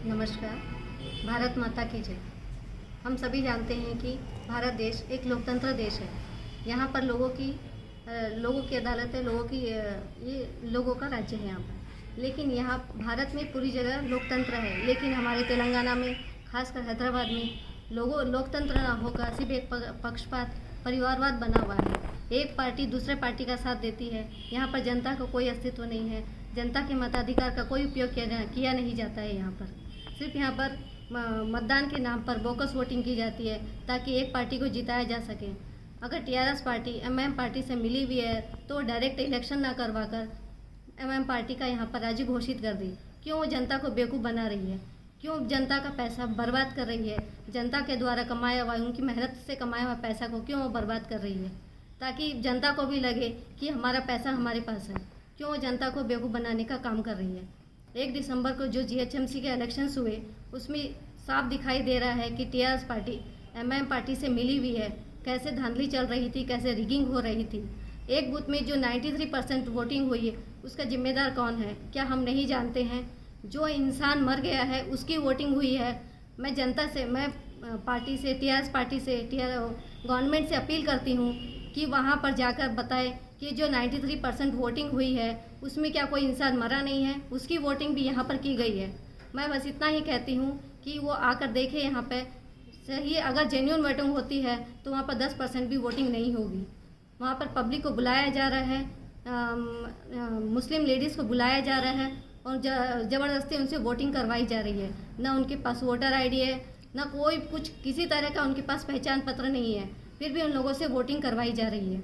नमस्कार। भारत माता की जय। हम सभी जानते हैं कि भारत देश एक लोकतंत्र देश है। यहाँ पर लोगों की अदालत है, ये लोगों का राज्य है यहाँ पर। लेकिन यहाँ भारत में पूरी जगह लोकतंत्र है, लेकिन हमारे तेलंगाना में, खासकर हैदराबाद में लोकतंत्र न होकर सिर्फ एक पक्षपात, परिवारवाद बना हुआ है। एक पार्टी दूसरे पार्टी का साथ देती है। यहाँ पर जनता का कोई अस्तित्व नहीं है। जनता के मताधिकार का कोई उपयोग किया नहीं जाता है। यहाँ पर सिर्फ यहाँ पर मतदान के नाम पर बोगस वोटिंग की जाती है ताकि एक पार्टी को जिताया जा सके। अगर टीआरएस पार्टी एमआईएम पार्टी से मिली हुई है तो डायरेक्ट इलेक्शन ना करवाकर एमआईएम पार्टी का यहाँ पर राज्य घोषित कर दी। क्यों वो जनता को बेवकूफ़ बना रही है? क्यों जनता का पैसा बर्बाद कर रही है? जनता के द्वारा कमाया हुआ, उनकी मेहनत से कमाया हुआ पैसा को क्यों वो बर्बाद कर रही है? ताकि जनता को भी लगे कि हमारा पैसा हमारे पास है। क्यों वो जनता को बेवकूफ़ बनाने का काम कर रही है? 1 दिसंबर को जो जीएचएमसी के इलेक्शंस हुए उसमें साफ दिखाई दे रहा है कि टीआरएस पार्टी एमआईएम पार्टी से मिली हुई है। कैसे धांधली चल रही थी, कैसे रिगिंग हो रही थी। एक बूथ में जो 93% वोटिंग हुई है उसका जिम्मेदार कौन है? क्या हम नहीं जानते हैं? जो इंसान मर गया है उसकी वोटिंग हुई है। मैं जनता से, मैं पार्टी से, टीआरएस पार्टी से, गवर्नमेंट से अपील करती हूँ कि वहाँ पर जाकर बताए कि जो 93% वोटिंग हुई है उसमें क्या कोई इंसान मरा नहीं है? उसकी वोटिंग भी यहाँ पर की गई है। मैं बस इतना ही कहती हूँ कि वो आकर देखे यहाँ पे। सही, अगर जेन्युइन वोटिंग होती है तो वहाँ पर 10% भी वोटिंग नहीं होगी। वहाँ पर पब्लिक को बुलाया जा रहा है, मुस्लिम लेडीज़ को बुलाया जा रहा है और ज़बरदस्ती उनसे वोटिंग करवाई जा रही है। ना उनके पास वोटर आईडी है, ना कोई कुछ किसी तरह का उनके पास पहचान पत्र नहीं है, फिर भी उन लोगों से वोटिंग करवाई जा रही है।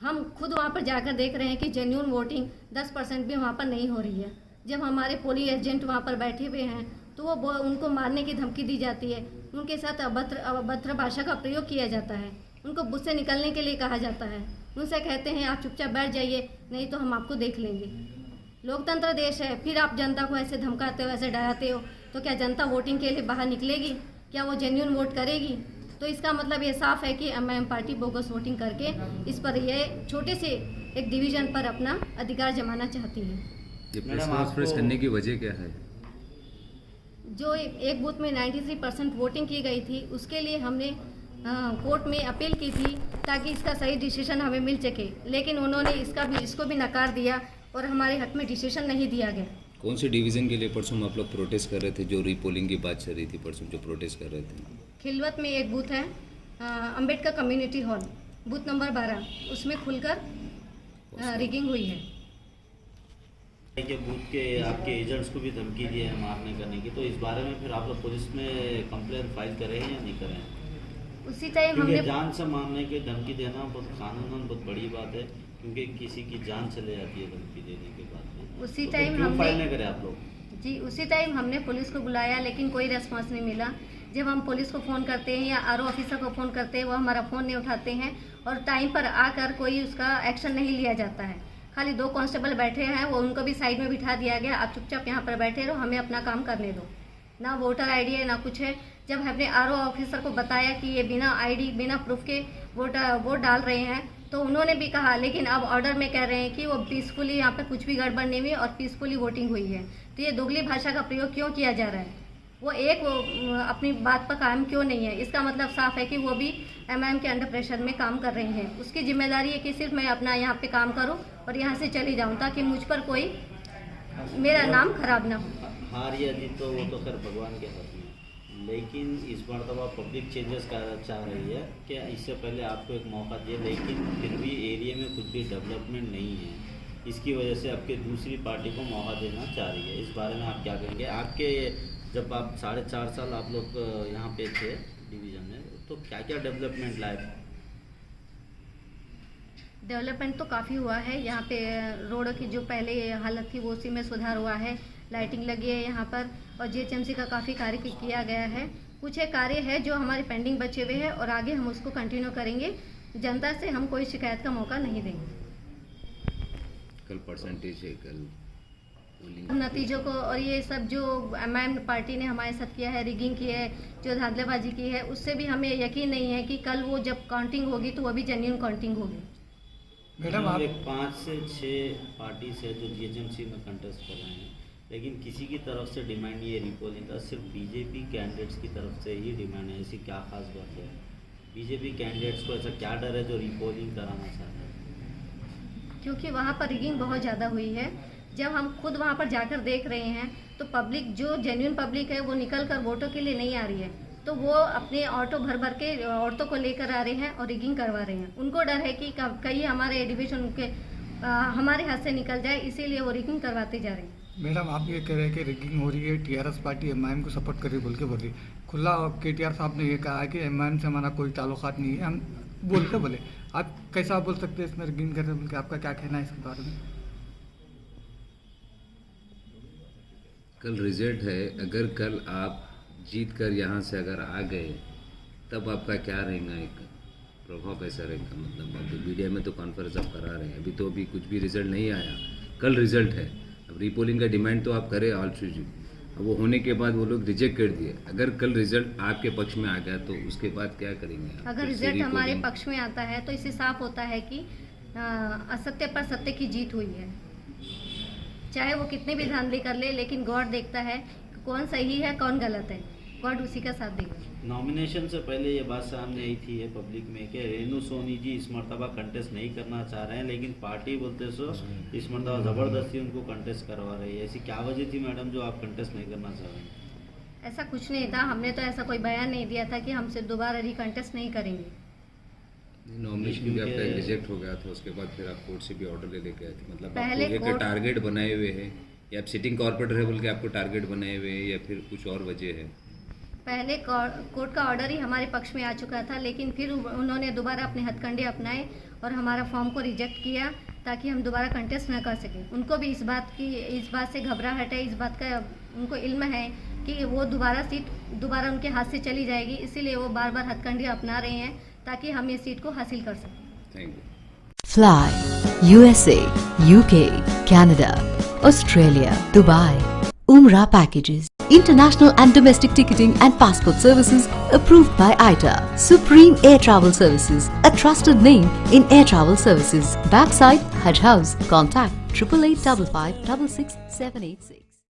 हम खुद वहाँ पर जाकर देख रहे हैं कि जेन्युइन वोटिंग 10% भी वहाँ पर नहीं हो रही है। जब हमारे पोलिंग एजेंट वहाँ पर बैठे हुए हैं तो वो उनको मारने की धमकी दी जाती है। उनके साथ अभद्र भाषा का प्रयोग किया जाता है। उनको बूथ से निकलने के लिए कहा जाता है। उनसे कहते हैं आप चुपचाप बैठ जाइए, नहीं तो हम आपको देख लेंगे। लोकतंत्र देश है, फिर आप जनता को ऐसे धमकाते हो, ऐसे डराते हो, तो क्या जनता वोटिंग के लिए बाहर निकलेगी? क्या वो जेन्युइन वोट करेगी? तो इसका मतलब ये साफ है कि एमआईएम पार्टी बोगस वोटिंग करके इस पर ये छोटे से एक डिवीजन पर अपना अधिकार जमाना चाहती है। ये प्रेस करने की वजह क्या है? जो एक बूथ में 93% वोटिंग की गई थी उसके लिए हमने कोर्ट में अपील की थी ताकि इसका सही डिसीजन हमें मिल सके, लेकिन उन्होंने इसको भी नकार दिया और हमारे हक में डिसीजन नहीं दिया गया। कौन से डिवीज़न के लिए परसों आप लोग प्रोटेस्ट कर रहे थे? जो रीपोलिंग की बात चल रही थी परसों, जो प्रोटेस्ट कर रहे थे। खिलवत में एक बूथ है, Ambedkar community hall, booth number 12, उसमें खुलकर रिगिंग हुई है। के बूथ के आपके एजेंट्स को भी धमकी दी है मारने करने की, तो इस बारे में फिर आप लोग पुलिस में कंप्लेंट फाइल करें या नहीं करें? उसी टाइम हमने जान से मारने की धमकी देना बहुत कानूनन बहुत बड़ी बात है, क्योंकि किसी की जान चले जाती है धमकी देने के बाद में। उसी तो टाइम क्यों फाइल नहीं करे आप लोग? जी, उसी टाइम हमने पुलिस को बुलाया लेकिन कोई रेस्पॉन्स नहीं मिला। जब हम पुलिस को फ़ोन करते हैं या आरओ ऑफिसर को फ़ोन करते हैं वो हमारा फ़ोन नहीं उठाते हैं और टाइम पर आकर कोई उसका एक्शन नहीं लिया जाता है। खाली 2 कांस्टेबल बैठे हैं, वो उनको भी साइड में बिठा दिया गया, आप चुपचाप यहाँ पर बैठे रहो, हमें अपना काम करने दो। ना वोटर आईडी है ना कुछ है। जब हमने आरओ ऑफिसर को बताया कि ये बिना आईडी, बिना प्रूफ के वोट डाल रहे हैं तो उन्होंने भी कहा, लेकिन अब ऑर्डर में कह रहे हैं कि वो पीसफुली, यहाँ पे कुछ भी गड़बड़ नहीं हुई और पीसफुली वोटिंग हुई है। तो ये दोगली भाषा का प्रयोग क्यों किया जा रहा है? वो अपनी बात पर कायम क्यों नहीं है? इसका मतलब साफ है कि वो भी एमआईएम के अंडर प्रेशर में काम कर रही हैं। उसकी जिम्मेदारी है कि सिर्फ मैं अपना यहाँ पे काम करूँ और यहाँ से चली जाऊँ ताकि मुझ पर कोई मेरा नाम खराब ना हो। हार या जीत तो वो तो खैर भगवान के हाथ में, लेकिन इस बार तो आप पब्लिक चेंजेस चाह रही है कि इससे पहले आपको एक मौका दिए, लेकिन फिर भी एरिया में कुछ भी डेवलपमेंट नहीं है। इसकी वजह से आपके दूसरी पार्टी को मौका देना चाह रही है। इस बारे में आप क्या कहेंगे? आपके जब आप 4.5 साल आप लोग यहाँ पे थे डिवीज़न में, तो क्या क्या डेवलपमेंट लाए? डेवलपमेंट तो काफ़ी हुआ है। यहाँ पे रोड की जो पहले हालत थी वो उसी में सुधार हुआ है। लाइटिंग लगी है यहाँ पर और जीएचएमसी का काफ़ी कार्य किया गया है। कुछ एक कार्य है जो हमारे पेंडिंग बचे हुए हैं और आगे हम उसको कंटिन्यू करेंगे। जनता से हम कोई शिकायत का मौका नहीं देंगे। कल परसेंटेज है, कल नतीजों को और ये सब जो एमआईएम पार्टी ने हमारे साथ किया है, रिगिंग की है, जो धांधलेबाजी की है, उससे भी हमें यकीन नहीं है कि कल वो जब काउंटिंग होगी तो वो भी जेन्युइन काउंटिंग होगी। मैडम, आप 5 से 6 पार्टी से जो जीएचएमसी में कंटेस्ट कर रहे हैं, लेकिन किसी की तरफ से डिमांड नहीं है रीपोलिंग का, सिर्फ बीजेपी कैंडिडेट्स की तरफ से ही डिमांड है। ऐसी क्या खास बात है? बीजेपी कैंडिडेट्स को ऐसा क्या डर है जो रीपोलिंग कराना चाहते हैं? क्योंकि वहाँ पर रिगिंग बहुत ज़्यादा हुई है। जब हम खुद वहाँ पर जाकर देख रहे हैं तो पब्लिक, जो जेन्युइन पब्लिक है, वो निकल कर वोटों के लिए नहीं आ रही है, तो वो अपने ऑटो भर भर के औरतों को लेकर आ रहे हैं और रिगिंग करवा रहे हैं। उनको डर है कि कहीं हमारे डिवीजन के हमारे हाथ से निकल जाए, इसीलिए वो रिगिंग करवाते जा रहे हैं। मैडम, आप ये कह रहे हैं कि रिगिंग हो रही है, टीआरएस पार्टी एमआईएम को सपोर्ट कर रही बोल के बोल रही। खुला केटीआर साहब ने ये कहा है कि एमआईएम से हमारा कोई ताल्लुकात नहीं है, हम बोले आप कैसा बोल सकते हैं इसमें रिगिंग कर रहे बोल के? आपका क्या कहना है इसके बारे में? कल रिजल्ट है, अगर कल आप जीत कर यहाँ से अगर आ गए तब आपका क्या रहेगा, एक प्रभाव कैसा रहेगा? मतलब अब मीडिया में तो कॉन्फ्रेंस आप करा रहे हैं, अभी कुछ भी रिजल्ट नहीं आया, कल रिजल्ट है। अब रीपोलिंग का डिमांड तो आप करें ऑल चीज, अब वो होने के बाद वो लोग रिजेक्ट कर दिए। अगर कल रिजल्ट आपके पक्ष में आ गया तो उसके बाद क्या करेंगे आप? अगर रिजल्ट हमारे पक्ष में आता है तो इससे साफ होता है कि असत्य पर सत्य की जीत हुई है। चाहे वो कितने भी धांधली कर ले, लेकिन गॉड देखता है कौन सही है कौन गलत है, गॉड उसी का साथ देगा। नॉमिनेशन से पहले ये बात सामने आई थी पब्लिक में कि रेणु सोनी जी इस मरतबा कंटेस्ट नहीं करना चाह रहे हैं, लेकिन पार्टी बोलते सो इस मरतबा ज़बरदस्ती उनको कंटेस्ट करवा रही है। ऐसी क्या वजह थी मैडम जो आप कंटेस्ट नहीं करना चाह रहे हैं? ऐसा कुछ नहीं था, हमने तो ऐसा कोई बयान नहीं दिया था कि हमसे दोबारा रिकंटेस्ट नहीं करेंगे। नॉमिनेशन भी आपका रिजेक्ट हो गया था, उसके बाद फिर आप कोर्ट से भी ऑर्डर ले लेके आए थे। मतलब पहले आपको एक टारगेट बनाए हुए हैं या आप सिटिंग कॉर्पोरेटर है बोल के आपको टारगेट बनाए हुए हैं या फिर कुछ और वजह है? पहले कोर्ट का ऑर्डर ही हमारे पक्ष में आ चुका था, लेकिन फिर उन्होंने दोबारा अपने हथकंडे अपनाए और हमारा फॉर्म को रिजेक्ट किया ताकि हम दोबारा कंटेस्ट न कर सकें। उनको भी इस बात से घबराहट है, इस बात का उनको इल्म है कि वो सीट दोबारा उनके हाथ से चली जाएगी, इसीलिए वो बार बार हथकंडे अपना रहे हैं ताकि हम ये सीट को हासिल कर सकें। Thank you. Fly USA, UK, Canada, Australia, Dubai. Umrah Packages. International and domestic ticketing and passport services approved by ITA. Supreme Air Travel Services. A trusted name in air travel services. Backside Hajj House. Contact 8855 556 786.